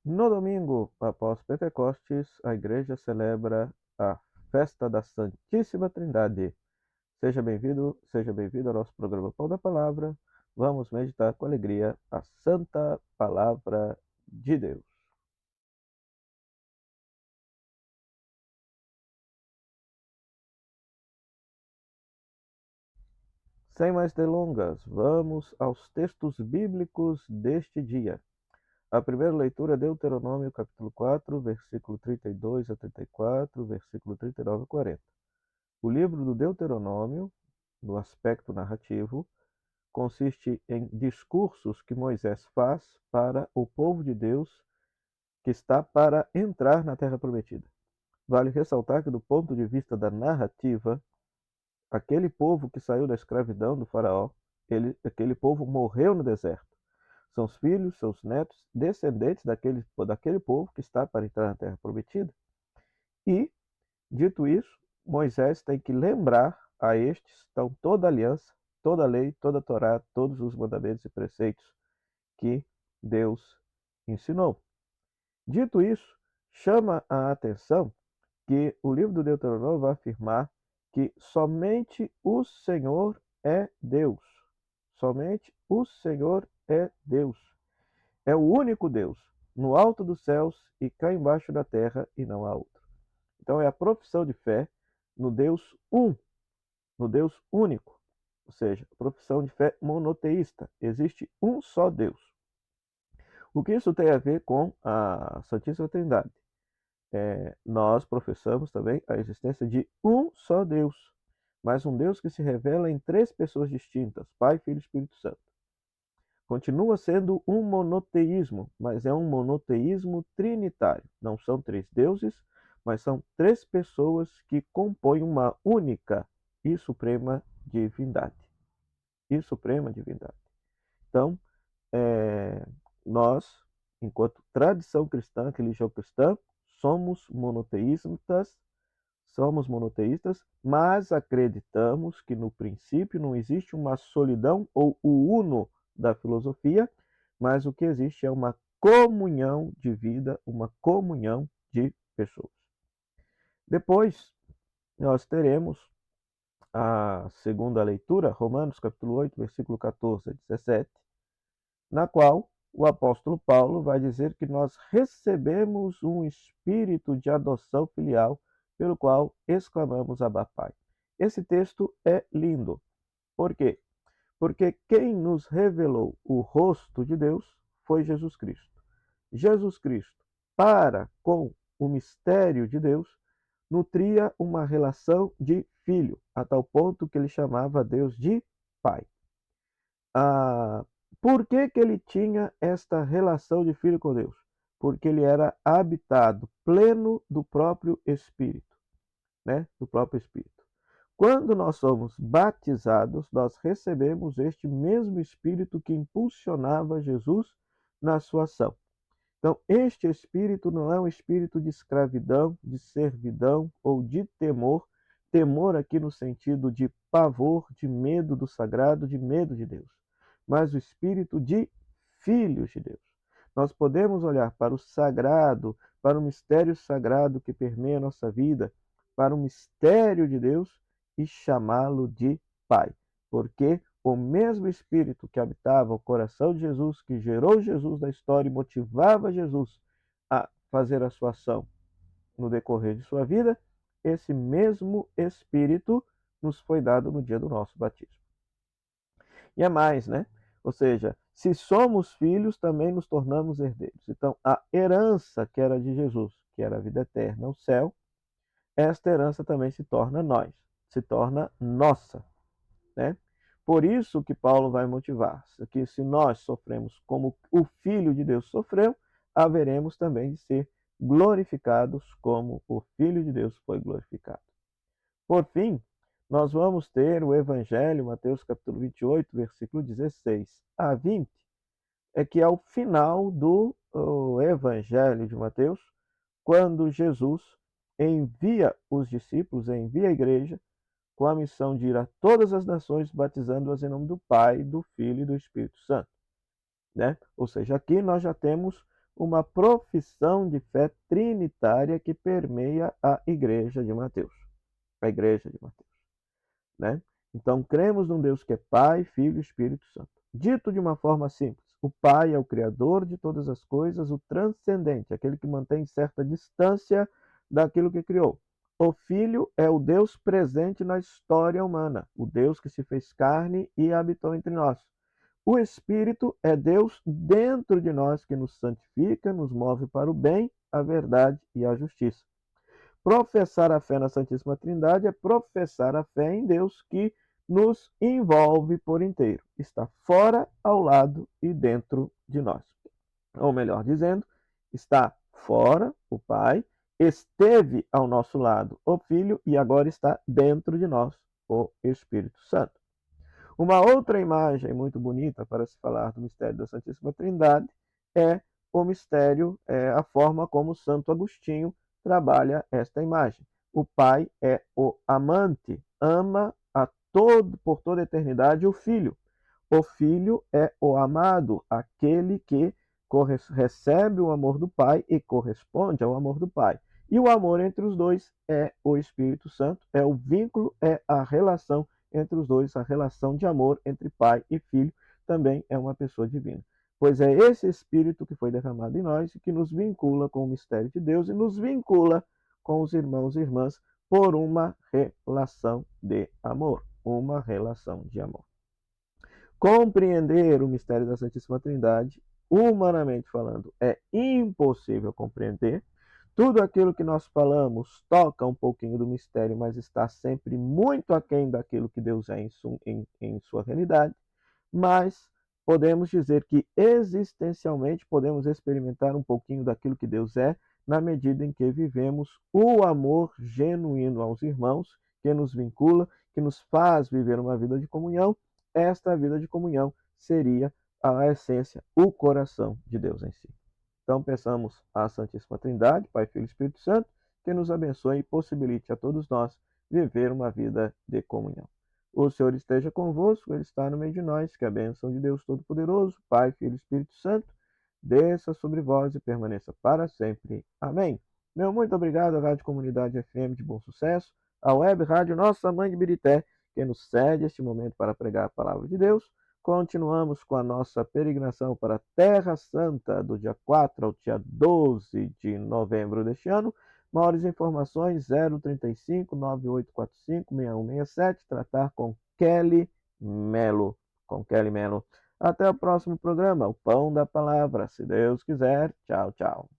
No domingo, após Pentecostes, a igreja celebra a festa da Santíssima Trindade. Seja bem-vindo ao nosso programa Pão da Palavra. Vamos meditar com alegria a Santa Palavra de Deus. Sem mais delongas, vamos aos textos bíblicos deste dia. A primeira leitura é Deuteronômio, capítulo 4, versículo 32 a 34, versículo 39 a 40. O livro do Deuteronômio, no aspecto narrativo, consiste em discursos que Moisés faz para o povo de Deus que está para entrar na Terra Prometida. Vale ressaltar que, do ponto de vista da narrativa, aquele povo que saiu da escravidão do faraó, aquele povo morreu no deserto. São os filhos, seus netos, descendentes daquele povo que está para entrar na Terra Prometida. E, dito isso, Moisés tem que lembrar a estes, então, toda a aliança, toda a lei, toda a Torá, todos os mandamentos e preceitos que Deus ensinou. Dito isso, chama a atenção que o livro do Deuteronômio vai afirmar que somente o Senhor é Deus. Somente o Senhor é Deus. É o único Deus, no alto dos céus e cá embaixo da terra, e não há outro. Então é a profissão de fé no Deus no Deus único, ou seja, a profissão de fé monoteísta. Existe um só Deus. O que isso tem a ver com a Santíssima Trindade? Nós professamos também a existência de um só Deus, mas um Deus que se revela em três pessoas distintas, Pai, Filho e Espírito Santo. Continua sendo um monoteísmo, mas é um monoteísmo trinitário. Não são três deuses, mas são três pessoas que compõem uma única e suprema divindade. E suprema divindade. Então, nós, enquanto tradição cristã, religião cristã, somos monoteístas, mas acreditamos que no princípio não existe uma solidão ou o uno da filosofia, mas o que existe é uma comunhão de vida, uma comunhão de pessoas. Depois, nós teremos a segunda leitura, Romanos capítulo 8, versículo 14 a 17, na qual o apóstolo Paulo vai dizer que nós recebemos um espírito de adoção filial, pelo qual exclamamos Abba Pai. Esse texto é lindo. Por quê? Porque quem nos revelou o rosto de Deus foi Jesus Cristo. Jesus Cristo, para com o mistério de Deus, nutria uma relação de filho, a tal ponto que ele chamava Deus de Pai. Ah, por que que ele tinha esta relação de filho com Deus? Porque ele era habitado, pleno do próprio Espírito, né? Do próprio Espírito. Quando nós somos batizados, nós recebemos este mesmo Espírito que impulsionava Jesus na sua ação. Então, este Espírito não é um espírito de escravidão, de servidão ou de temor, temor aqui no sentido de pavor, de medo do sagrado, de medo de Deus, mas o espírito de filhos de Deus. Nós podemos olhar para o sagrado, para o mistério sagrado que permeia a nossa vida, para o mistério de Deus e chamá-lo de Pai, porque o mesmo Espírito que habitava o coração de Jesus, que gerou Jesus na história e motivava Jesus a fazer a sua ação no decorrer de sua vida, esse mesmo Espírito nos foi dado no dia do nosso batismo. E é mais, né? Ou seja, se somos filhos, também nos tornamos herdeiros. Então, a herança que era de Jesus, que era a vida eterna, o céu, esta herança também se torna se torna nossa, né? Por isso que Paulo vai motivar, que se nós sofremos como o Filho de Deus sofreu, haveremos também de ser glorificados como o Filho de Deus foi glorificado. Por fim, nós vamos ter o Evangelho, Mateus capítulo 28, versículo 16 a 20, que é o final do Evangelho de Mateus, quando Jesus envia os discípulos, envia a igreja, com a missão de ir a todas as nações, batizando-as em nome do Pai, do Filho e do Espírito Santo, né? Ou seja, aqui nós já temos uma profissão de fé trinitária que permeia a Igreja de Mateus. A Igreja de Mateus, né? Então, cremos num Deus que é Pai, Filho e Espírito Santo. Dito de uma forma simples, o Pai é o Criador de todas as coisas, o transcendente, aquele que mantém certa distância daquilo que criou. O Filho é o Deus presente na história humana, o Deus que se fez carne e habitou entre nós. O Espírito é Deus dentro de nós que nos santifica, nos move para o bem, a verdade e a justiça. Professar a fé na Santíssima Trindade é professar a fé em Deus que nos envolve por inteiro. Está fora, ao lado e dentro de nós. Ou melhor dizendo, está fora, o Pai, esteve ao nosso lado, o Filho, e agora está dentro de nós, o Espírito Santo. Uma outra imagem muito bonita para se falar do mistério da Santíssima Trindade é o mistério, a forma como Santo Agostinho trabalha esta imagem. O Pai é o amante, ama por toda a eternidade o Filho. O Filho é o amado, aquele que recebe o amor do Pai e corresponde ao amor do Pai. E o amor entre os dois é o Espírito Santo, é o vínculo, é a relação entre os dois, a relação de amor entre pai e filho, também é uma pessoa divina. Pois é esse Espírito que foi derramado em nós e que nos vincula com o mistério de Deus e nos vincula com os irmãos e irmãs por uma relação de amor. Uma relação de amor. Compreender o mistério da Santíssima Trindade, humanamente falando, é impossível compreender. Tudo aquilo que nós falamos toca um pouquinho do mistério, mas está sempre muito aquém daquilo que Deus é em sua realidade. Mas podemos dizer que existencialmente podemos experimentar um pouquinho daquilo que Deus é, na medida em que vivemos o amor genuíno aos irmãos, que nos vincula, que nos faz viver uma vida de comunhão. Esta vida de comunhão seria a essência, o coração de Deus em si. Então, peçamos à Santíssima Trindade, Pai, Filho e Espírito Santo, que nos abençoe e possibilite a todos nós viver uma vida de comunhão. O Senhor esteja convosco, Ele está no meio de nós, que a bênção de Deus Todo-Poderoso, Pai, Filho e Espírito Santo, desça sobre vós e permaneça para sempre. Amém. Meu muito obrigado à Rádio Comunidade FM de Bom Sucesso, à Web Rádio Nossa Mãe de Birité, que nos cede este momento para pregar a palavra de Deus. Continuamos com a nossa peregrinação para a Terra Santa, do dia 4 ao dia 12 de novembro deste ano. Maiores informações, 035 9845 6167, tratar com Kelly Melo. Até o próximo programa, o Pão da Palavra, se Deus quiser. Tchau, tchau.